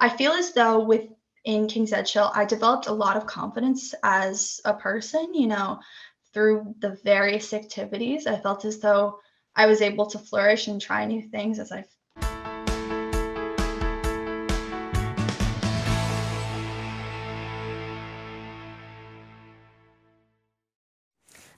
I feel as though within King's Edgehill, I developed a lot of confidence as a person, through the various activities. I felt as though I was able to flourish and try new things as I.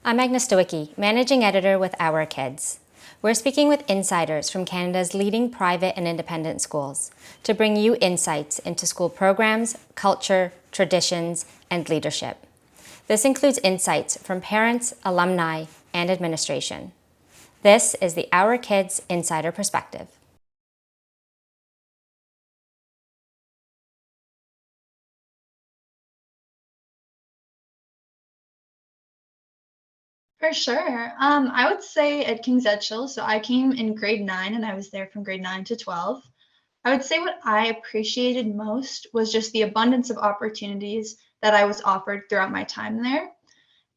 I'm Agnes Stowicki, Managing Editor with Our Kids. We're speaking with insiders from Canada's leading private and independent schools to bring you insights into school programs, culture, traditions, and leadership. This includes insights from parents, alumni, and administration. This is the Our Kids Insider Perspective. For sure. I would say at King's Edgehill, so I came in grade 9 and I was there from grade 9 to 12. I would say what I appreciated most was just the abundance of opportunities that I was offered throughout my time there.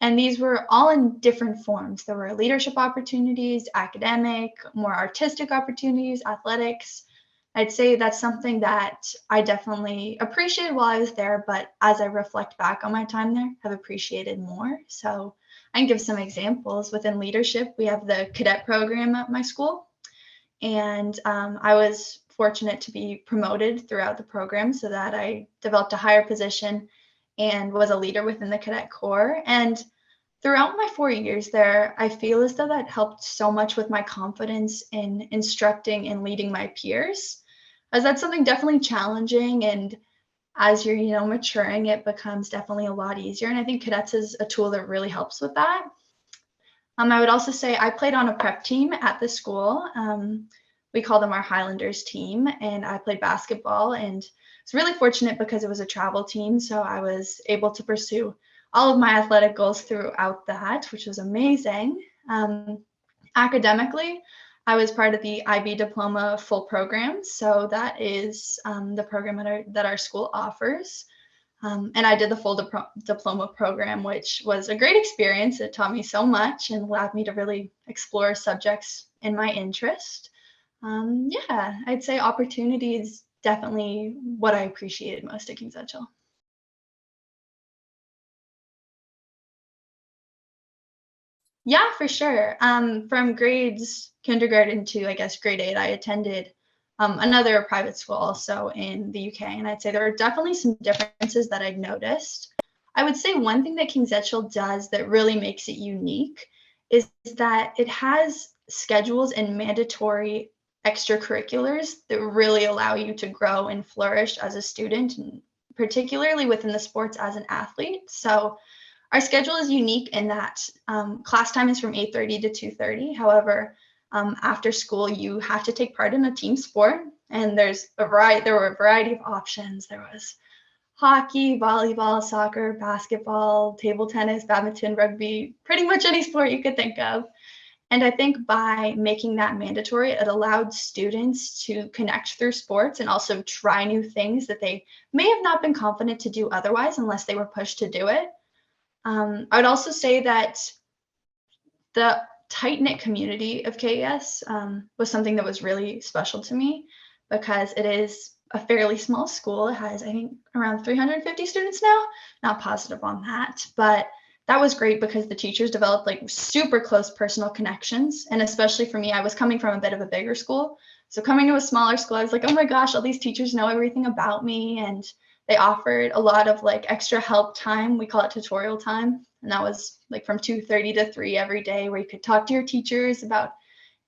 And these were all in different forms. There were leadership opportunities, academic, more artistic opportunities, athletics. I'd say that's something that I definitely appreciated while I was there, but as I reflect back on my time there, have appreciated more. So I can give some examples. Within leadership, we have the cadet program at my school, and I was fortunate to be promoted throughout the program so that I developed a higher position and was a leader within the cadet corps. And throughout my 4 years there, I feel as though that helped so much with my confidence in instructing and leading my peers, as that's something definitely challenging. And as you're, maturing, it becomes definitely a lot easier. And I think cadets is a tool that really helps with that. I would also say I played on a prep team at the school. We call them our Highlanders team, and I played basketball. And it's really fortunate because it was a travel team, so I was able to pursue all of my athletic goals throughout that, which was amazing. Academically, I was part of the IB Diploma full program, so that is the program that our school offers. And I did the full diploma program, which was a great experience. It taught me so much and allowed me to really explore subjects in my interest. Yeah, I'd say opportunity is definitely what I appreciated most at King's Edgehill. Yeah, for sure. From grades kindergarten to, I guess, grade 8, I attended another private school also in the UK. And I'd say there are definitely some differences that I'd noticed. I would say one thing that King's Edgehill does that really makes it unique is that it has schedules and mandatory extracurriculars that really allow you to grow and flourish as a student, and particularly within the sports as an athlete. So our schedule is unique in that class time is from 8:30 to 2:30. However, after school, you have to take part in a team sport, and there were a variety of options. There was hockey, volleyball, soccer, basketball, table tennis, badminton, rugby, pretty much any sport you could think of. And I think by making that mandatory, it allowed students to connect through sports and also try new things that they may have not been confident to do otherwise unless they were pushed to do it. I would also say that the tight-knit community of KES was something that was really special to me because it is a fairly small school. It has, I think, around 350 students now. Not positive on that, but that was great because the teachers developed like super close personal connections. And especially for me, I was coming from a bit of a bigger school. So coming to a smaller school, I was like, oh my gosh, all these teachers know everything about me. And they offered a lot of like extra help time. We call it tutorial time. And that was like from 2:30 to 3 every day where you could talk to your teachers about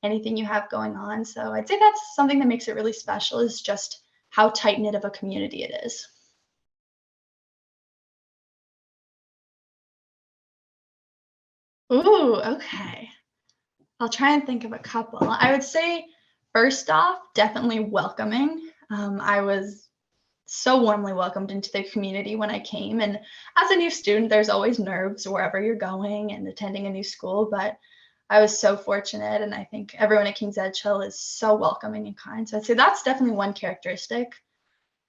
anything you have going on. So I'd say that's something that makes it really special, is just how tight knit of a community it is. Ooh, okay. I'll try and think of a couple. I would say, first off, definitely welcoming. I was so warmly welcomed into the community when I came. And as a new student, there's always nerves wherever you're going and attending a new school. But I was so fortunate. And I think everyone at King's Edgehill is so welcoming and kind. So I'd say that's definitely one characteristic.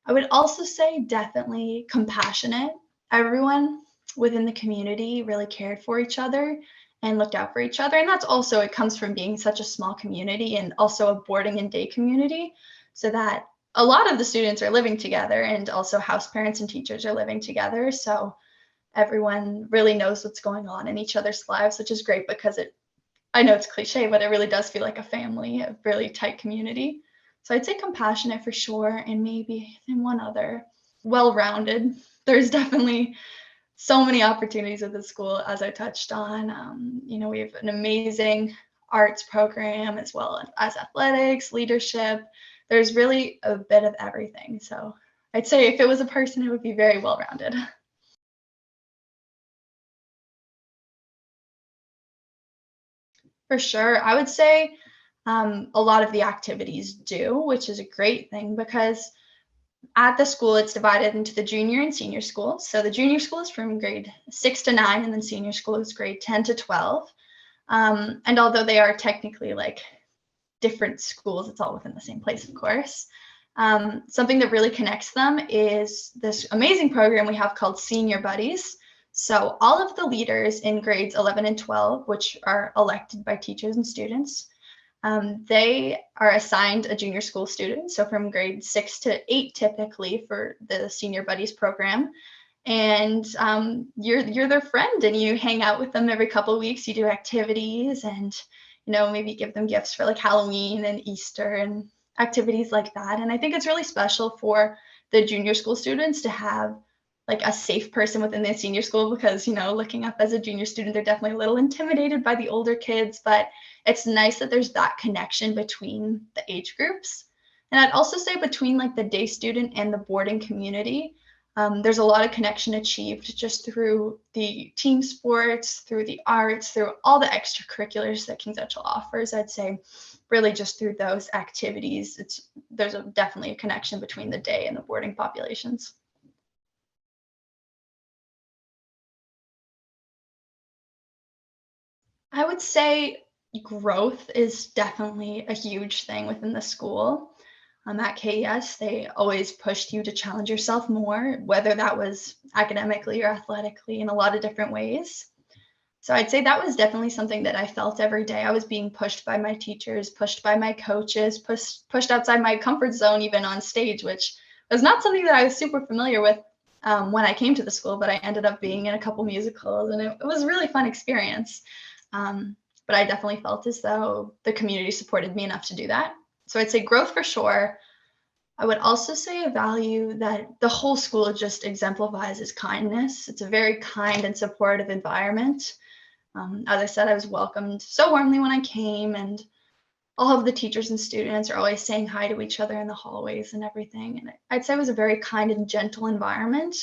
I would also say definitely compassionate. Everyone within the community really cared for each other and looked out for each other. And that's also, it comes from being such a small community and also a boarding and day community. So that a lot of the students are living together, and also house parents and teachers are living together. So everyone really knows what's going on in each other's lives, which is great because I know it's cliche, but it really does feel like a family, a really tight community. So I'd say compassionate for sure, and maybe and one other, well-rounded. There's definitely so many opportunities at the school, as I touched on. We have an amazing arts program as well as athletics, leadership. There's really a bit of everything. So I'd say if it was a person, it would be very well-rounded. For sure. I would say a lot of the activities do, which is a great thing because at the school it's divided into the junior and senior school. So the junior school is from grade 6 to 9, and then senior school is grade 10 to 12. And although they are technically like different schools, it's all within the same place, of course. Something that really connects them is this amazing program we have called Senior Buddies. So all of the leaders in grades 11 and 12, which are elected by teachers and students, they are assigned a junior school student. So from grade 6 to 8, typically for the Senior Buddies program. And you're their friend, and you hang out with them every couple of weeks. You do activities, and maybe give them gifts for like Halloween and Easter and activities like that. And I think it's really special for the junior school students to have like a safe person within the senior school, because looking up as a junior student, they're definitely a little intimidated by the older kids, but it's nice that there's that connection between the age groups. And I'd also say between like the day student and the boarding community, there's a lot of connection achieved just through the team sports, through the arts, through all the extracurriculars that King's Edgehill offers. I'd say really just through those activities, there's definitely a connection between the day and the boarding populations. I would say growth is definitely a huge thing within the school. At KES, they always pushed you to challenge yourself more, whether that was academically or athletically, in a lot of different ways. So I'd say that was definitely something that I felt every day. I was being pushed by my teachers, pushed by my coaches, pushed outside my comfort zone, even on stage, which was not something that I was super familiar with when I came to the school, but I ended up being in a couple musicals, and it was a really fun experience. But I definitely felt as though the community supported me enough to do that. So I'd say growth for sure. I would also say a value that the whole school just exemplifies is kindness. It's a very kind and supportive environment. As I said, I was welcomed so warmly when I came, and all of the teachers and students are always saying hi to each other in the hallways and everything. And I'd say it was a very kind and gentle environment.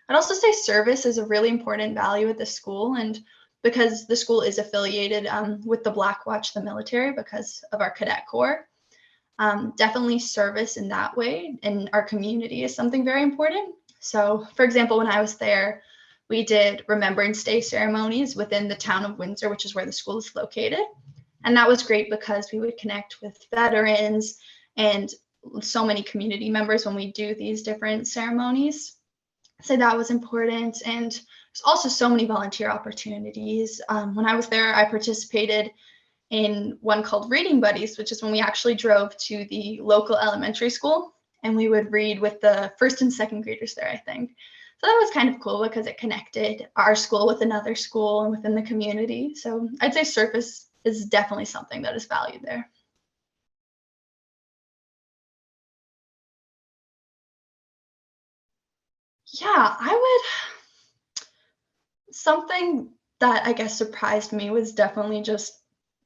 I'd also say service is a really important value at the school, and because the school is affiliated with the Black Watch, the military, because of our cadet corps, definitely service in that way in our community is something very important. So, for example, when I was there, we did Remembrance Day ceremonies within the town of Windsor, which is where the school is located. And that was great because we would connect with veterans and so many community members when we do these different ceremonies. So that was important. And there's also so many volunteer opportunities. When I was there, I participated in one called Reading Buddies, which is when we actually drove to the local elementary school and we would read with the first and second graders there, I think. So that was kind of cool because it connected our school with another school and within the community. So I'd say service is definitely something that is valued there. Yeah, something that I guess surprised me was definitely just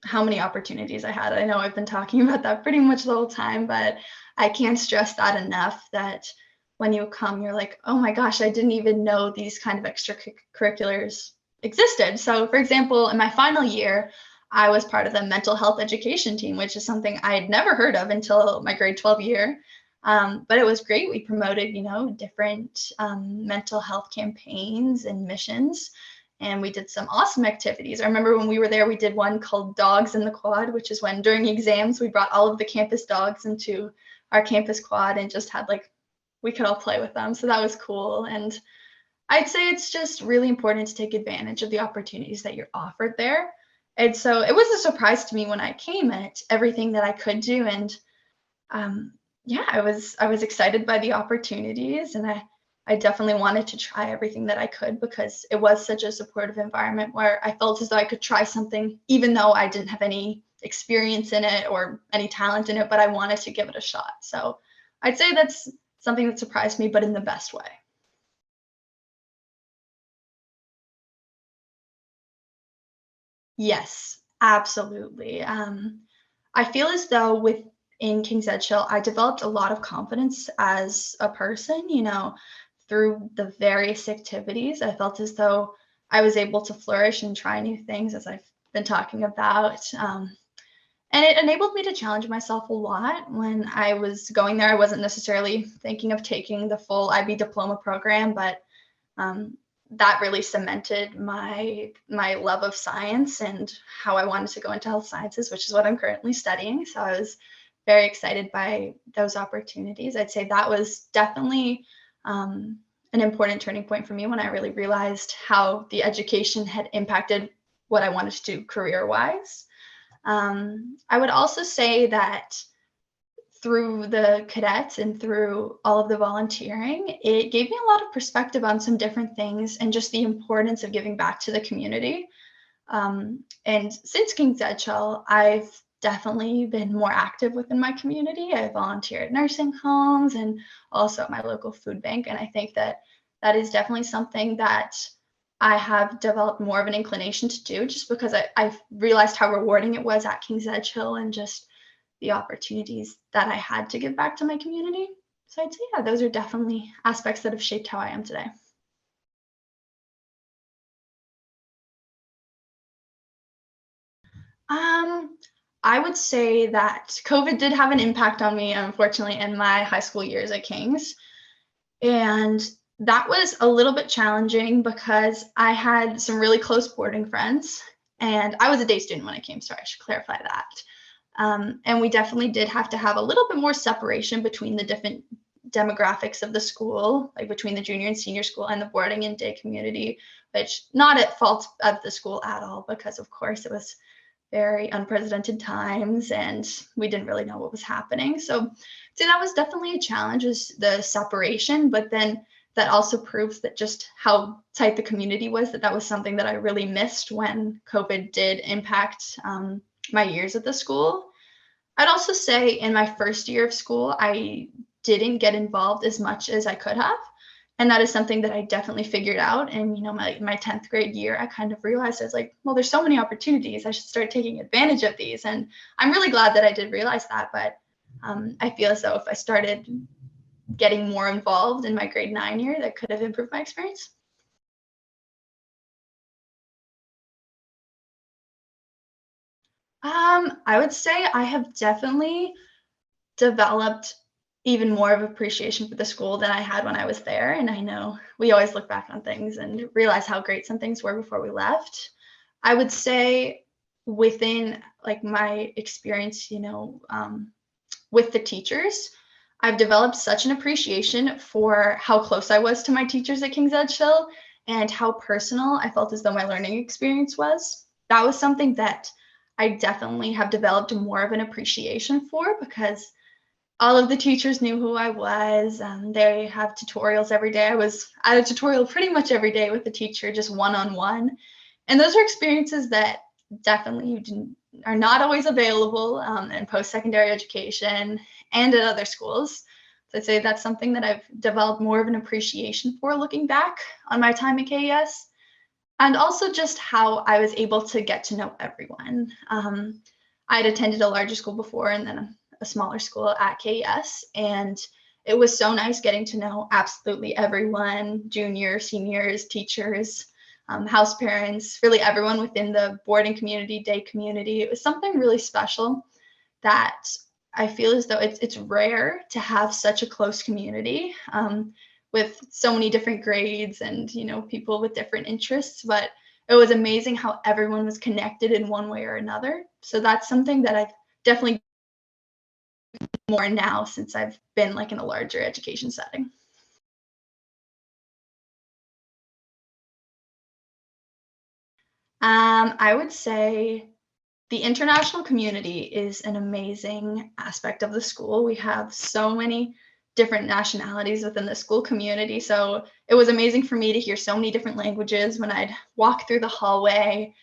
how many opportunities I had. I know I've been talking about that pretty much the whole time, but I can't stress that enough, that when you come, you're like, oh my gosh, I didn't even know these kind of extracurriculars existed. So, for example, in my final year, I was part of the mental health education team, which is something I had never heard of until my grade 12 year. But it was great. We promoted, different mental health campaigns and missions, and we did some awesome activities. I remember when we were there, we did one called Dogs in the Quad, which is when during exams, we brought all of the campus dogs into our campus quad and just had we could all play with them. So that was cool. And I'd say it's just really important to take advantage of the opportunities that you're offered there. And so it was a surprise to me when I came at everything that I could do. And um, Yeah, I was excited by the opportunities, and I definitely wanted to try everything that I could because it was such a supportive environment where I felt as though I could try something even though I didn't have any experience in it or any talent in it, but I wanted to give it a shot. So I'd say that's something that surprised me, but in the best way. Yes, absolutely. I feel as though within King's Edgehill, I developed a lot of confidence as a person, through the various activities. I felt as though I was able to flourish and try new things, as I've been talking about. And it enabled me to challenge myself a lot. When I was going there, I wasn't necessarily thinking of taking the full IB diploma program, but um, that really cemented my love of science and how I wanted to go into health sciences, which is what I'm currently studying. So I was very excited by those opportunities. I'd say that was definitely an important turning point for me when I really realized how the education had impacted what I wanted to do career wise. I would also say that through the cadets and through all of the volunteering, it gave me a lot of perspective on some different things and just the importance of giving back to the community. And since King's Edgehill, I've definitely been more active within my community. I volunteer at nursing homes and also at my local food bank. And I think that that is definitely something that I have developed more of an inclination to do just because I've realized how rewarding it was at King's Edgehill and just the opportunities that I had to give back to my community. So I'd say, yeah, those are definitely aspects that have shaped how I am today. Um, I would say that COVID did have an impact on me, unfortunately, in my high school years at King's. And that was a little bit challenging because I had some really close boarding friends, and I was a day student when I came, sorry, I should clarify that. And we definitely did have to have a little bit more separation between the different demographics of the school, like between the junior and senior school and the boarding and day community, which not at fault of the school at all, because of course it was very unprecedented times and we didn't really know what was happening. So that was definitely a challenge, is the separation, but then that also proves that just how tight the community was, that was something that I really missed when COVID did impact my years at the school. I'd also say in my first year of school, I didn't get involved as much as I could have. And that is something that I definitely figured out. And, my 10th grade year, I kind of realized I was like, well, there's so many opportunities. I should start taking advantage of these. And I'm really glad that I did realize that. But I feel as though if I started getting more involved in my grade 9 year, that could have improved my experience. I would say I have definitely developed even more of appreciation for the school than I had when I was there. And I know we always look back on things and realize how great some things were before we left. I would say within like my experience, with the teachers, I've developed such an appreciation for how close I was to my teachers at King's Edgehill and how personal I felt as though my learning experience was. That was something that I definitely have developed more of an appreciation for because all of the teachers knew who I was. They have tutorials every day. I was at a tutorial pretty much every day with the teacher, just one on one. And those are experiences that definitely are not always available in post secondary education and at other schools. So I'd say that's something that I've developed more of an appreciation for looking back on my time at KES. And also just how I was able to get to know everyone. I'd attended a larger school before and then a smaller school at KES. And it was so nice getting to know absolutely everyone, juniors, seniors, teachers, house parents, really everyone within the boarding community, day community. It was something really special that I feel as though it's rare to have such a close community with so many different grades and people with different interests. But it was amazing how everyone was connected in one way or another. So that's something that I've definitely more now since I've been like in a larger education setting. I would say The international community is an amazing aspect of the school. We have so many different nationalities within the school community. So it was amazing for me to hear so many different languages when I'd walk through the hallway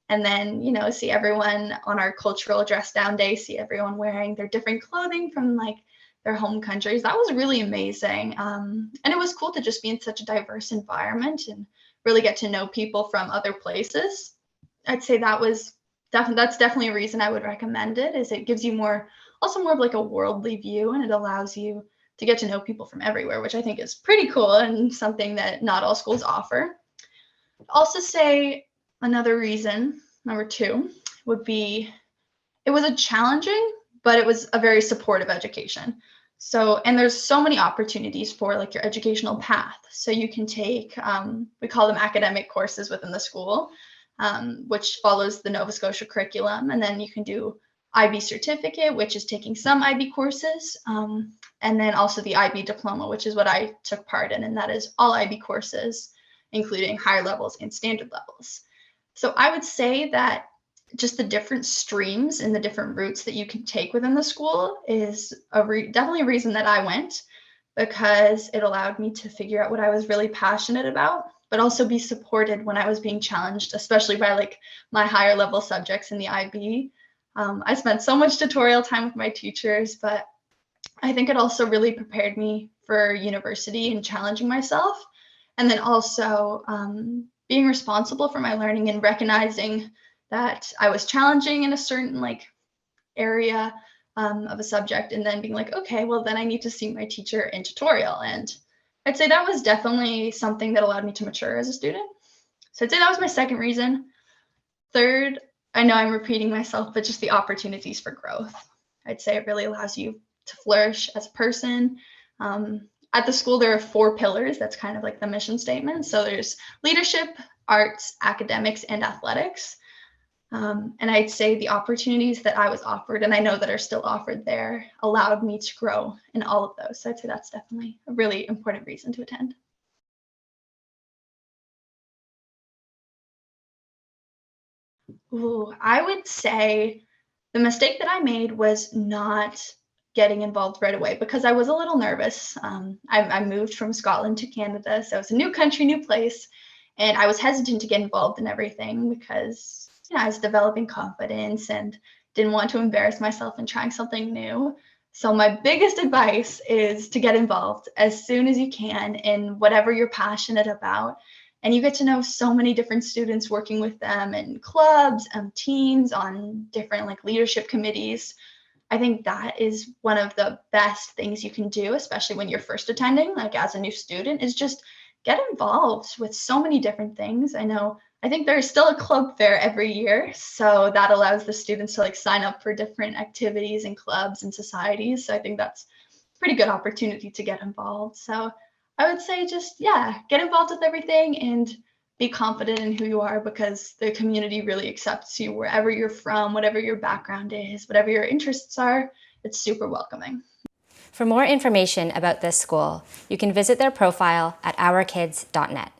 and then, see everyone on our cultural dress down day, see everyone wearing their different clothing from like their home countries. That was really amazing. And it was cool to just be in such a diverse environment and really get to know people from other places. I'd say that's definitely a reason I would recommend it, is it gives you more of like a worldly view, and it allows you to get to know people from everywhere, which I think is pretty cool and something that not all schools offer. I'd also say another reason, number 2, would be it was a challenging, but it was a very supportive education. So, and there's so many opportunities for like your educational path. So you can take, we call them academic courses within the school, which follows the Nova Scotia curriculum. And then you can do IB certificate, which is taking some IB courses. And then also the IB diploma, which is what I took part in. And that is all IB courses, including higher levels and standard levels. So I would say that just the different streams and the different routes that you can take within the school is definitely a reason that I went, because it allowed me to figure out what I was really passionate about, but also be supported when I was being challenged, especially by like my higher level subjects in the IB. I spent so much tutorial time with my teachers, but I think it also really prepared me for university and challenging myself. And then also being responsible for my learning and recognizing that I was challenging in a certain like area of a subject, and then being like, okay, well then I need to see my teacher in tutorial. And I'd say that was definitely something that allowed me to mature as a student. So I'd say that was my second reason. Third, I know I'm repeating myself, but just the opportunities for growth. I'd say it really allows you to flourish as a person. At the school, there are 4 pillars. That's kind of like the mission statement. So there's leadership, arts, academics, and athletics. And I'd say the opportunities that I was offered, and I know that are still offered there, allowed me to grow in all of those. So I'd say that's definitely a really important reason to attend. Ooh, I would say the mistake that I made was not getting involved right away, because I was a little nervous. I moved from Scotland to Canada, so it's a new country, new place, and I was hesitant to get involved in everything because I was developing confidence and didn't want to embarrass myself in trying something new. So my biggest advice is to get involved as soon as you can in whatever you're passionate about. And you get to know so many different students, working with them in clubs and teams, on different like leadership committees. I think that is one of the best things you can do, especially when you're first attending, like as a new student, is just get involved with so many different things. I think there's still a club fair every year, so that allows the students to like sign up for different activities and clubs and societies. So I think that's a pretty good opportunity to get involved. So I would say just, yeah, get involved with everything and be confident in who you are, because the community really accepts you wherever you're from, whatever your background is, whatever your interests are. It's super welcoming. For more information about this school, you can visit their profile at ourkids.net.